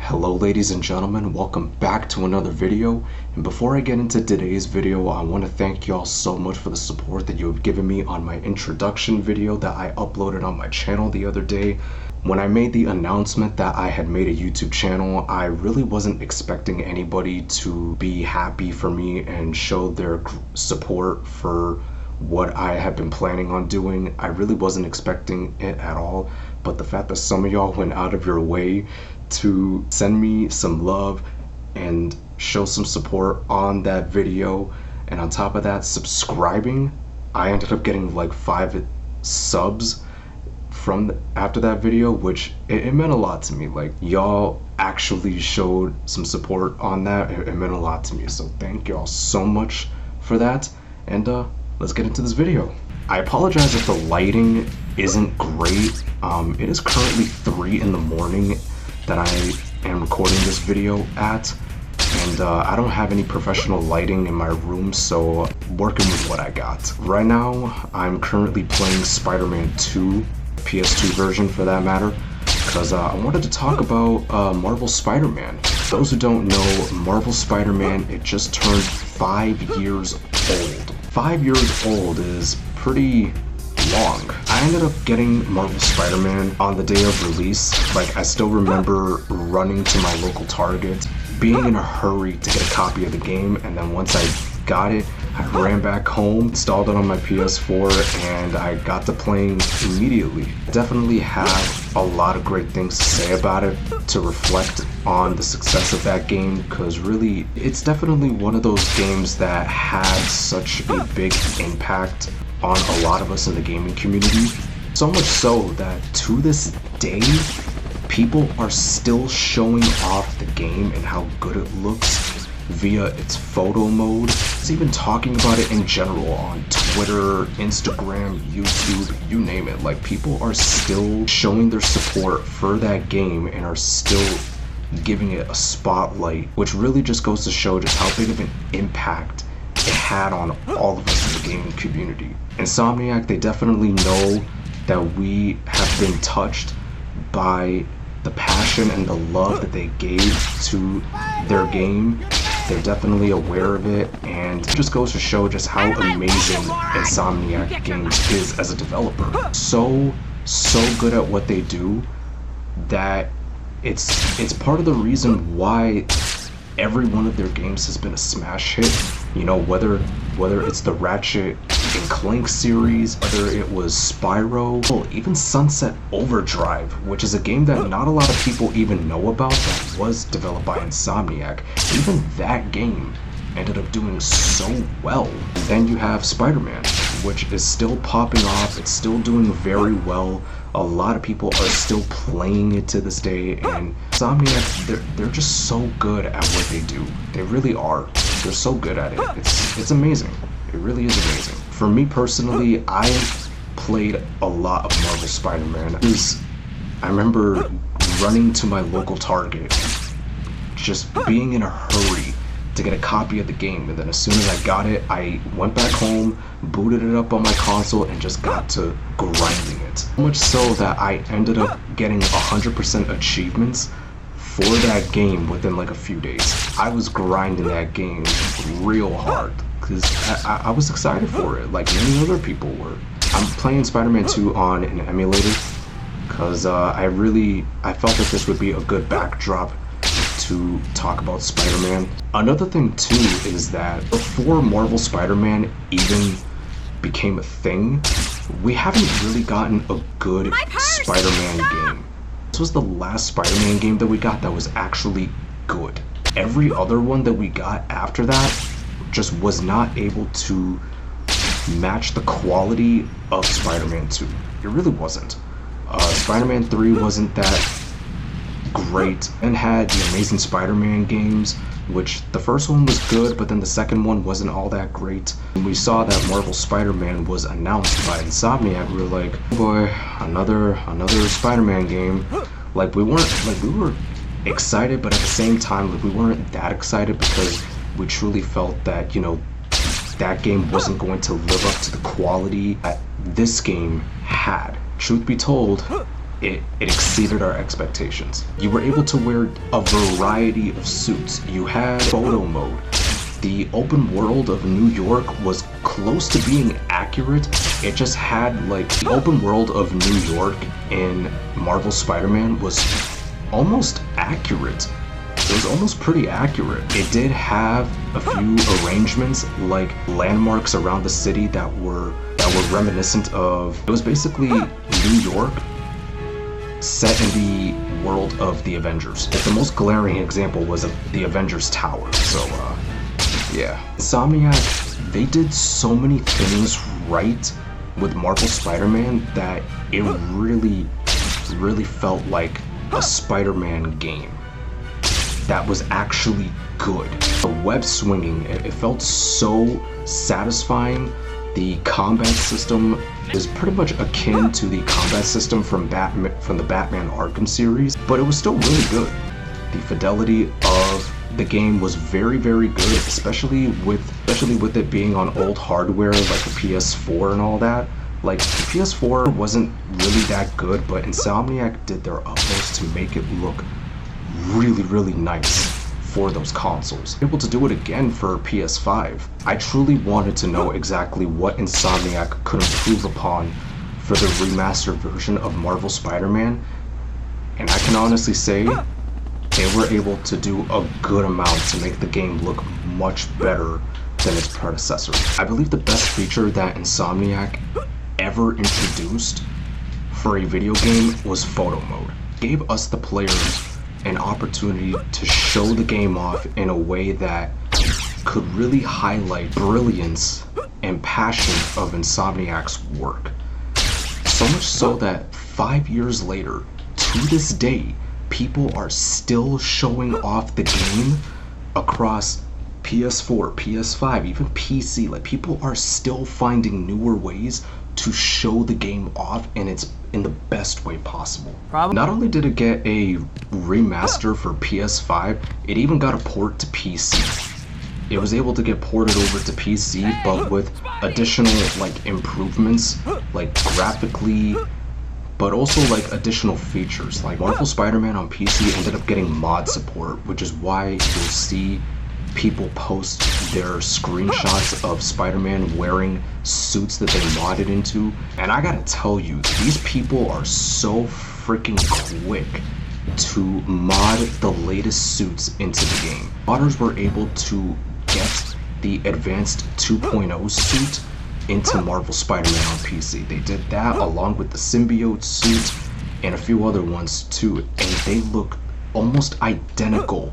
Hello ladies and gentlemen, welcome back to another video. And before I get into today's video, I want to thank y'all so much for the support that you have given me on my introduction video that I uploaded on my channel the other day. When I made the announcement that I had made a YouTube channel, I really wasn't expecting anybody to be happy for me and show their support for what I have been planning on doing. I really wasn't expecting it at all, but the fact that some of y'all went out of your way to send me some love and show some support on that video, and on top of that subscribing, I ended up getting like 5 subs from after that video, which it meant a lot to me. Like, y'all actually showed some support on that. It meant a lot to me, so thank y'all so much for that. And let's get into this video. I apologize if the lighting isn't great. It is currently 3 in the morning that I am recording this video at, and I don't have any professional lighting in my room, so working with what I got. Right now, I'm currently playing Spider-Man 2, PS2 version for that matter, because I wanted to talk about Marvel Spider-Man. Those who don't know, Marvel Spider-Man, it just turned 5 years old. 5 years old is pretty long. I ended up getting Marvel Spider-Man on the day of release. Like, I still remember running to my local Target, being in a hurry to get a copy of the game, and then once I got it, I ran back home, installed it on my PS4, and I got to playing immediately. I definitely have a lot of great things to say about it, to reflect on the success of that game, because really, it's definitely one of those games that had such a big impact on a lot of us in the gaming community. So much so that to this day, people are still showing off the game and how good it looks via its photo mode. It's even talking about it in general on Twitter, Instagram, YouTube, you name it. Like, people are still showing their support for that game and are still giving it a spotlight, which really just goes to show just how big of an impact it had on all of us in the gaming community. Insomniac, they definitely know that we have been touched by the passion and the love that they gave to their game. They're definitely aware of it, and it just goes to show just how amazing Insomniac Games is as a developer. So good at what they do that it's part of the reason why every one of their games has been a smash hit. You know, whether it's the Ratchet and Clank series, whether it was Spyro, even Sunset Overdrive, which is a game that not a lot of people even know about, that was developed by Insomniac. Even that game ended up doing so well. And then you have Spider-Man, which is still popping off. It's still doing very well. A lot of people are still playing it to this day, and Insomniac, they're just so good at what they do. They really are. They're so good at it. It's amazing. It really is amazing. For me personally, I played a lot of Marvel Spider-Man. I remember running to my local Target, just being in a hurry to get a copy of the game, and then as soon as I got it, I went back home, booted it up on my console, and just got to grinding it. So much so that I ended up getting 100% achievements for that game within like a few days. I was grinding that game real hard because I was excited for it, like many other people were. I'm playing Spider-Man 2 on an emulator because I felt that this would be a good backdrop to talk about Spider-Man. Another thing too is that before Marvel Spider-Man even became a thing, we haven't really gotten a good Spider-Man game. This was the last Spider-Man game that we got that was actually good. Every other one that we got after that just was not able to match the quality of Spider-Man 2. It really wasn't. Spider-Man 3 wasn't that great, and had the Amazing Spider-Man games, which the first one was good, but then the second one wasn't all that great. When we saw that Marvel Spider-Man was announced by Insomniac, we were like, oh boy, another Spider-Man game. Like, we were excited, but at the same time, like, we weren't that excited because we truly felt that, you know, that game wasn't going to live up to the quality that this game had. Truth be told, it exceeded our expectations. You were able to wear a variety of suits. You had photo mode. The open world of New York was close to being accurate. It just had like the open world of New York in Marvel Spider-Man was almost accurate. It was almost pretty accurate. It did have a few arrangements like landmarks around the city that were reminiscent of, it was basically New York set in the world of the Avengers. The most glaring example was the Avengers Tower. So yeah. Insomniac, they did so many things right with Marvel Spider-Man that it really felt like a Spider-Man game that was actually good. The web swinging, it felt so satisfying. The combat system is pretty much akin to the combat system from the Batman Arkham series, but it was still really good. The fidelity of the game was very good, especially with it being on old hardware like the PS4 and all that. Like, the PS4 wasn't really that good, but Insomniac did their utmost to make it look really nice for those consoles. Able to do it again for PS5. I truly wanted to know exactly what Insomniac could improve upon for the remastered version of Marvel Spider-Man, and I can honestly say they were able to do a good amount to make the game look much better than its predecessor. I believe the best feature that Insomniac ever introduced for a video game was photo mode. It gave us the players an opportunity to show the game off in a way that could really highlight brilliance and passion of Insomniac's work. So much so that 5 years later, to this day, people are still showing off the game across PS4, PS5, even PC. Like, people are still finding newer ways to show the game off, and it's in the best way possible. Not only did it get a remaster for PS5, it even got a port to PC. It was able to get ported over to PC, but with additional like improvements, like graphically, but also like additional features. Like Marvel Spider-Man on PC ended up getting mod support, which is why you'll see people post their screenshots of Spider-Man wearing suits that they modded into. And I gotta tell you, these people are so freaking quick to mod the latest suits into the game. Modders were able to get the Advanced 2.0 suit into Marvel Spider-Man on PC. They did that along with the Symbiote suit and a few other ones too, and they look almost identical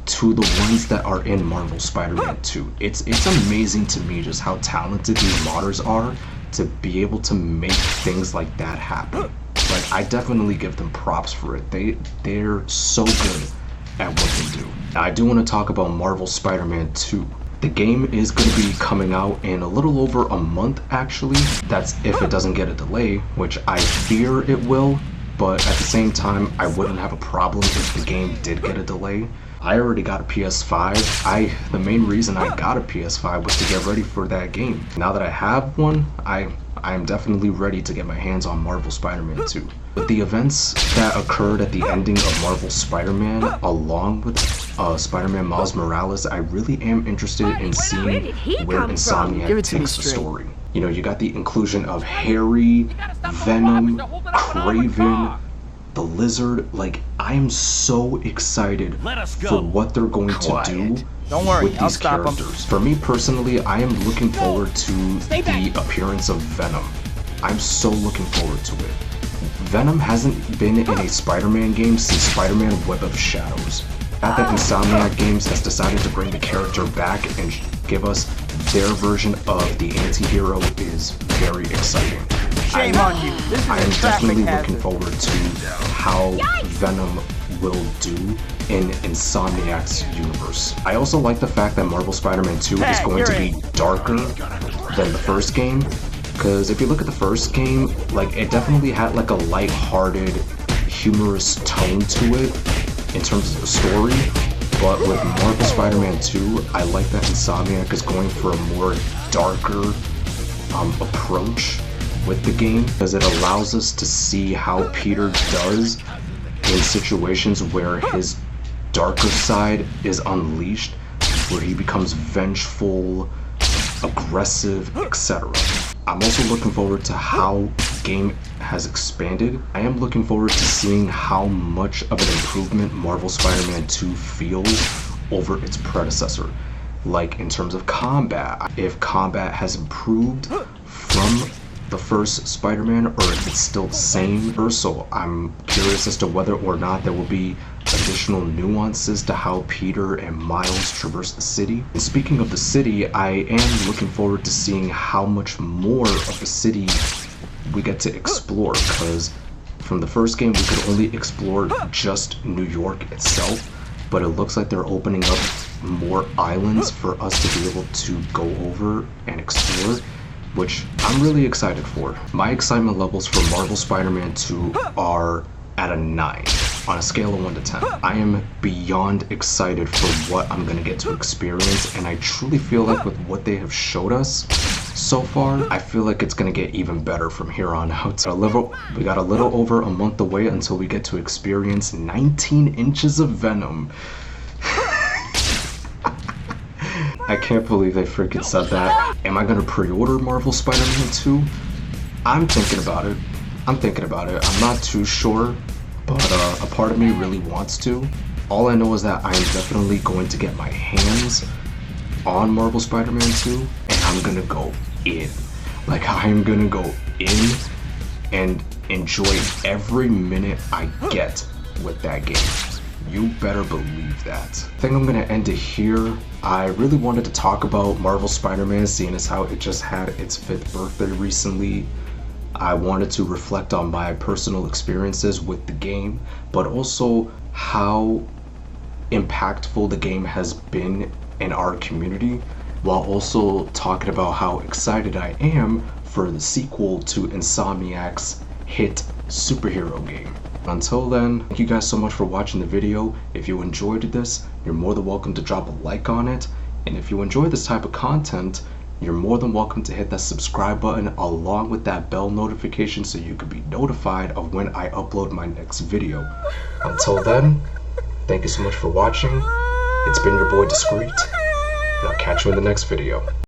to the ones that are in Marvel Spider-Man 2. It's amazing to me just how talented these modders are to be able to make things like that happen. Like, I definitely give them props for it. They're so good at what they do. Now, I do want to talk about Marvel Spider-Man 2. The game is going to be coming out in a little over a month, actually. That's if it doesn't get a delay, which I fear it will, but at the same time, I wouldn't have a problem if the game did get a delay. I already got a PS5. The main reason I got a PS5 was to get ready for that game. Now that I have one, I am definitely ready to get my hands on Marvel Spider-Man 2. With the events that occurred at the ending of Marvel Spider-Man, along with Spider-Man Miles Morales, I really am interested in seeing where Insomniac takes the story. You know, you got the inclusion of Harry, Venom, Kraven, the Lizard. Like, I am so excited for what they're going to do with these characters. For me personally, I am looking forward to the appearance of Venom. I'm so looking forward to it. Venom hasn't been in a Spider-Man game since Spider-Man Web of Shadows. The fact that Insomniac Games has decided to bring the character back and give us their version of the anti-hero is very exciting. Shame on you. I am definitely looking forward to how Venom will do in Insomniac's universe. I also like the fact that Marvel Spider-Man 2 is going to be darker than the first game, because if you look at the first game, like, it definitely had like a light-hearted, humorous tone to it in terms of the story. But with Marvel Spider-Man 2, I like that Insomniac is going for a more darker approach with the game, because it allows us to see how Peter does in situations where his darker side is unleashed, where he becomes vengeful, aggressive, etc. I'm also looking forward to how the game has expanded. I am looking forward to seeing how much of an improvement Marvel Spider-Man 2 feels over its predecessor. Like in terms of combat, if combat has improved from the first Spider-Man or if it's still the same. So I'm curious as to whether or not there will be additional nuances to how Peter and Miles traverse the city. And speaking of the city, I am looking forward to seeing how much more of the city we get to explore, because from the first game we could only explore just New York itself, but it looks like they're opening up more islands for us to be able to go over and explore, which I'm really excited for. My excitement levels for Marvel Spider-Man 2 are at a 9 on a scale of 1 to 10. I am beyond excited for what I'm gonna get to experience, and I truly feel like with what they have showed us so far, I feel like it's gonna get even better from here on out. We got a little over a month away until we get to experience 19 inches of Venom. I can't believe they freaking said that. Am I gonna pre-order Marvel Spider-Man 2? I'm thinking about it. I'm not too sure, but a part of me really wants to. All I know is that I am definitely going to get my hands on Marvel Spider-Man 2, and I'm gonna go in. Like, I'm gonna go in and enjoy every minute I get with that game. You better believe that. I think I'm gonna end it here. I really wanted to talk about Marvel Spider-Man, seeing as how it just had its 5th birthday recently. I wanted to reflect on my personal experiences with the game, but also how impactful the game has been in our community, while also talking about how excited I am for the sequel to Insomniac's hit superhero game. Until then, thank you guys so much for watching the video. If you enjoyed this, you're more than welcome to drop a like on it. And if you enjoy this type of content, you're more than welcome to hit that subscribe button along with that bell notification so you can be notified of when I upload my next video. Until then, thank you so much for watching. It's been your boy Discreet, and I'll catch you in the next video.